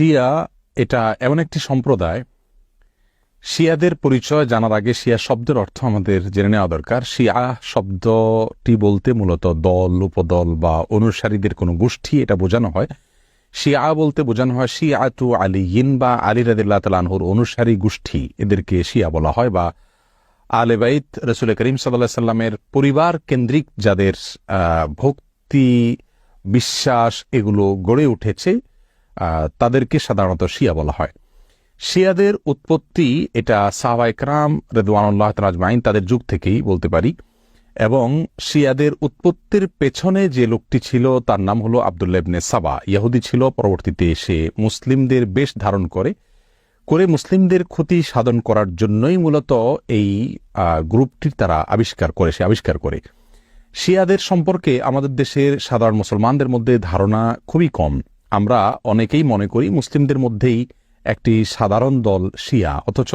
শিয়া এটা এমন একটি সম্প্রদায়। শিয়াদের পরিচয় জানার আগে শিয়া শব্দের অর্থ আমাদের জেনে নেওয়া দরকার। শিয়া শব্দটি বলতে মূলত দল, উপদল বা অনুসারীদের কোনো গোষ্ঠী এটা বোঝানো হয়। শিয়া বলতে বোঝানো হয় শিয়াতু আলিয়িন বা আলী রাদিয়াল্লাহু তাআলা আনহুর অনুসারী গোষ্ঠী, এদেরকে শিয়া বলা হয়। বা আলে বাইত রাসূল করিম সাল্লাল্লাহু আলাইহি সাল্লামের পরিবার কেন্দ্রিক যাদের ভক্তি, বিশ্বাস এগুলো গড়ে উঠেছে তাদেরকে সাধারণত শিয়া বলা হয়। শিয়াদের উৎপত্তি এটা সাহাবায়ে কেরাম রিদওয়ানুল্লাহ তাআলা আজমাইন তাদের যুগ থেকেই বলতে পারি। এবং শিয়াদের উৎপত্তির পেছনে যে লোকটি ছিল তার নাম হলো আব্দুল্লাহ ইবনে সাবা। ইহুদি ছিল, পরবর্তীতে সে মুসলিমদের বেশ ধারণ করে মুসলিমদের ক্ষতি সাধন করার জন্যই মূলত এই গ্রুপটির তারা আবিষ্কার করে। শিয়াদের সম্পর্কে আমাদের দেশের সাধারণ মুসলমানদের মধ্যে ধারণা খুবই কম। আমরা অনেকেই মনে করি মুসলিমদের মধ্যেই একটি সাধারণ দল শিয়া, অথচ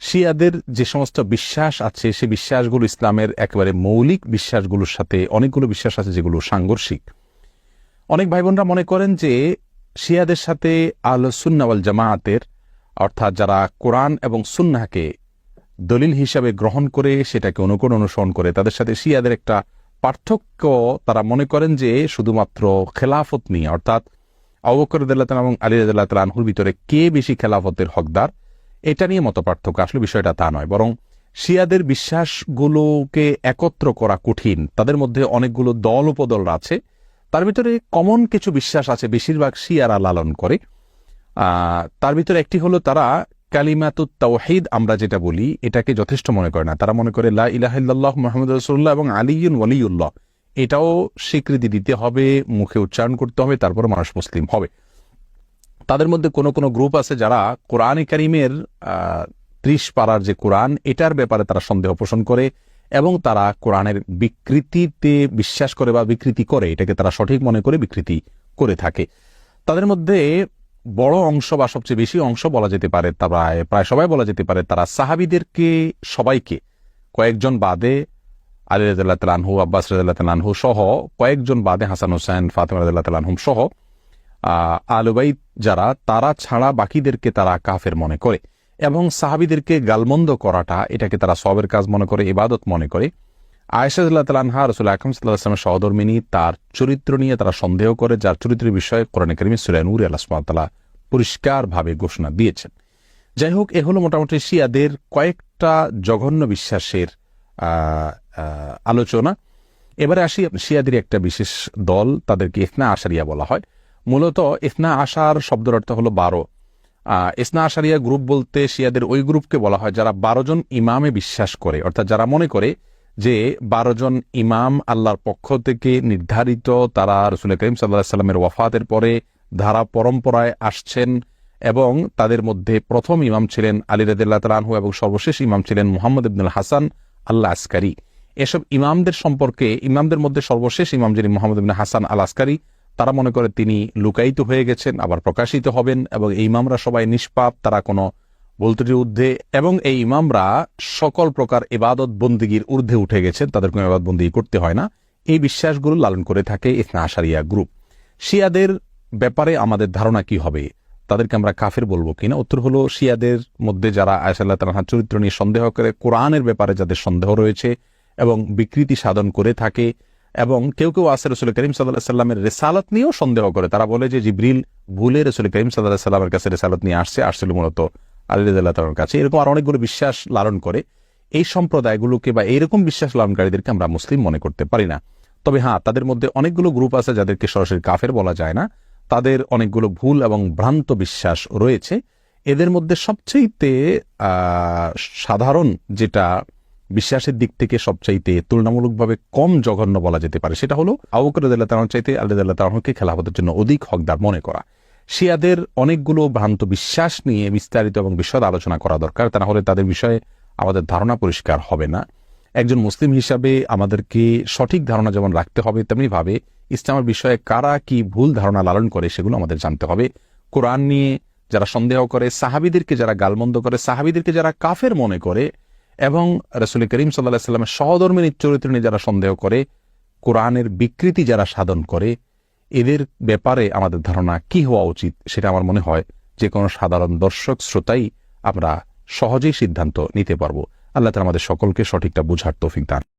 শিয়াদের যে সমস্ত বিশ্বাস আছে সে বিশ্বাসগুলো ইসলামের একেবারে মৌলিক বিশ্বাসগুলোর সাথে অনেকগুলো বিশ্বাস আছে যেগুলো সাংঘর্ষিক। অনেক ভাই বোনরা মনে করেন যে শিয়াদের সাথে আহলুস সুন্নাহ ওয়াল জামাআতের, অর্থাৎ যারা কোরআন এবং সুন্নাহকে দলিল হিসাবে গ্রহণ করে সেটাকে অনুসরণ করে, তাদের সাথে শিয়াদের একটা পার্থক্য তারা মনে করেন যে শুধুমাত্র খেলাফত নিয়ে, অর্থাৎ আবু বকর রাদিয়াল্লাহু তাআলা এবং আলী রাদিয়াল্লাহু তাআলা আনহুর ভিতরে কে বেশি খেলাফতের হকদার এটা নিয়ে মত পার্থক্য। আসলে বিষয়টা তা নয়, বরং শিয়াদের বিশ্বাসগুলোকে একত্র করা কঠিন। তাদের মধ্যে অনেকগুলো দল উপদল আছে, তার ভিতরে কমন কিছু বিশ্বাস আছে বেশিরভাগ শিয়ারা লালন করে। তার ভিতরে একটি হলো তারা কালিমাতুত তাওহীদ আমরা যেটা বলি এটাকে যথেষ্ট মনে করে না। তারা মনে করে লা ইলাহা ইল্লাল্লাহ মুহাম্মাদুর রাসূলুল্লাহ এবং আলিয়ুন ওয়ালিউল্লাহ এটাও স্বীকৃতি দিতে হবে, মুখে উচ্চারণ করতে হবে, তারপর মানুষ মুসলিম হবে। তাদের মধ্যে কোনো কোনো গ্রুপ আছে যারা কোরআনে কারীমের ৩০ পারার যে কোরআন এটার ব্যাপারে তারা সন্দেহ পোষণ করে এবং তারা কোরআনের বিকৃতিতে বিশ্বাস করে বা বিকৃতি করে, এটাকে তারা সঠিক মনে করে বিকৃতি করে থাকে। তাদের মধ্যে বড় অংশ বা সবচেয়ে বেশি অংশ বলা যেতে পারে, প্রায় সবাই বলা যেতে পারে, তারা সাহাবীদেরকে সবাইকে কয়েকজন বাদে আলী রাদিয়াল্লাহু তাআলা আনহু, আব্বাস রাদিয়াল্লাহু তাআলা আনহু সহ কয়েকজন বাদে হাসান হোসেন, ফাতেমা রাদিয়াল্লাহু তাআলা আনহুম সহ আহলে বাইত যারা তারা ছাড়া বাকিদেরকে তারা কাফের মনে করে এবং সাহাবীদেরকে গালমন্দ করাটা এটাকে তারা সওয়াবের কাজ মনে করে, ইবাদত মনে করে। আয়েশা রাদিয়াল্লাহু তাআলা আনহা রাসূল আকরাম সাল্লাল্লাহু আলাইহি ওয়াসাল্লামের সহধর্মিণী, তার চরিত্র নিয়ে তারা সন্দেহ করে, যার চরিত্রের বিষয়ে কোরআনে কারীমে সূরা নূরে আল্লাহ সুবহানাহু ওয়া তাআলা পরিষ্কারভাবে ঘোষণা দিয়েছেন। যাই হোক, এ হলো মোটামুটি শিয়াদের কয়েকটা জঘন্য বিশ্বাসের আলোচনা। এবারে আসি শিয়াদের একটা বিশেষ দল, তাদেরকে ইসনা আশারিয়া বলা হয়। মূলত ইসনা আশার শব্দের অর্থ হলো 12। ইসনা আশারিয়া গ্রুপ বলতে শিয়াদের ওই গ্রুপকে বলা হয় যারা 12 জন ইমামে বিশ্বাস করে, অর্থাৎ যারা মনে করে যে 12 জন ইমাম আল্লাহর পক্ষ থেকে নির্ধারিত, তারা রাসূল করিম সাল্লাল্লাহু আলাইহি সাল্লামের ওয়াফাতের পরে ধারা পরম্পরায় আসছেন এবং তাদের মধ্যে প্রথম ইমাম ছিলেন আলী রাদিয়াল্লাহু তাআলা আনহু এবং সর্বশেষ ইমাম ছিলেন মুহাম্মদ ইবনুল হাসান আল আসকারী। এসব ইমামদের সম্পর্কে, ইমামদের মধ্যে সর্বশেষ ইমাম যিনি মুহাম্মদ ইবনে হাসান আল আসকারী, তারা মনে করে তিনি লুকায়িত হয়ে গেছেন, আবার প্রকাশিত হবেন এবং এই ইমামরা সবাই নিষ্পাপ, তারা কোনো বলতের ঊর্ধ্বে এবং এই ইমামরা সকল প্রকার ইবাদত বন্দিগির ঊর্ধ্বে উঠে গেছেন, তাদের কোনো ইবাদত বন্দিগি করতে হয় না। এই বিশ্বাসগুলো লালন করে থাকে ইসনা আশারিয়া গ্রুপ। শিয়াদের ব্যাপারে আমাদের ধারণা কি হবে, তাদেরকে আমরা কাফের বলবো কিনা? উত্তর হলো, শিয়াদের মধ্যে যারা আয়েশা রাদিয়াল্লাহু তাআলা আনহার চরিত্র নিয়ে সন্দেহ করে, কোরআনের ব্যাপারে যাদের সন্দেহ রয়েছে এবং বিকৃতি সাধন করে থাকে, এবং কেউ কেউ আছে রাসূল করিম সাল্লাল্লাহু আলাইহি সাল্লামের রিসালাত নিয়েও সন্দেহ করে। তারা বলে যে জিবরিল ভুলে রাসূল করিম সাল্লাল্লাহু আলাইহি সাল্লামের কাছে রিসালাত নিয়ে আসছিল মূলত আলী রাদিয়াল্লাহু তাআলার কাছে। এরকম আর অনেকগুলো বিশ্বাস লালন করে। এই সম্প্রদায়গুলোকে বা এইরকম বিশ্বাস লালনকারীদেরকে আমরা মুসলিম মনে করতে পারি না। তবে হ্যাঁ, তাদের মধ্যে অনেকগুলো গ্রুপ আছে যাদেরকে সরাসরি কাফের বলা যায় না, তাদের অনেকগুলো ভুল এবং ভ্রান্ত বিশ্বাস রয়েছে। এদের মধ্যে সবচেয়ে সাধারণ যেটা বিশ্বাসের দিক থেকে সবচাইতে তুলনামূলকভাবে কম জঘন্য বলা যেতে পারে সেটা হলো আবু বকর রাদিয়াল্লাহু তাআলা চাইতে আলী রাদিয়াল্লাহু তাআলাকে খেলাফতের জন্য অধিক হকদার মনে করা। শিয়াদের অনেকগুলো ভ্রান্ত বিশ্বাস নিয়ে বিস্তারিত এবং বিশদ আলোচনা করা দরকার, তা না হলে তাদের বিষয়ে আমাদের ধারণা পরিষ্কার হবে না। একজন মুসলিম হিসাবে আমাদেরকে সঠিক ধারণা যেমন রাখতে হবে, তেমনি ভাবে ইসলামের বিষয়ে কারা কি ভুল ধারণা লালন করে সেগুলো আমাদের জানতে হবে। কোরআন নিয়ে যারা সন্দেহ করে, সাহাবীদেরকে যারা গালমন্দ করে, সাহাবীদেরকে যারা কাফের মনে করে এবং রাসূল করিম সাল্লাল্লাহু আলাইহি সাল্লামের সহধর্মিণীর চরিত্র নিয়ে যারা সন্দেহ করে, কোরআনের বিকৃতি যারা সাধন করে, এদের ব্যাপারে আমাদের ধারণা কি হওয়া উচিত, সেটা আমার মনে হয় যে কোনো সাধারণ দর্শক শ্রোতাই আমরা সহজেই সিদ্ধান্ত নিতে পারবো। আল্লাহ তাআলা আমাদের সকলকে সঠিকটা বুঝার তৌফিক দান।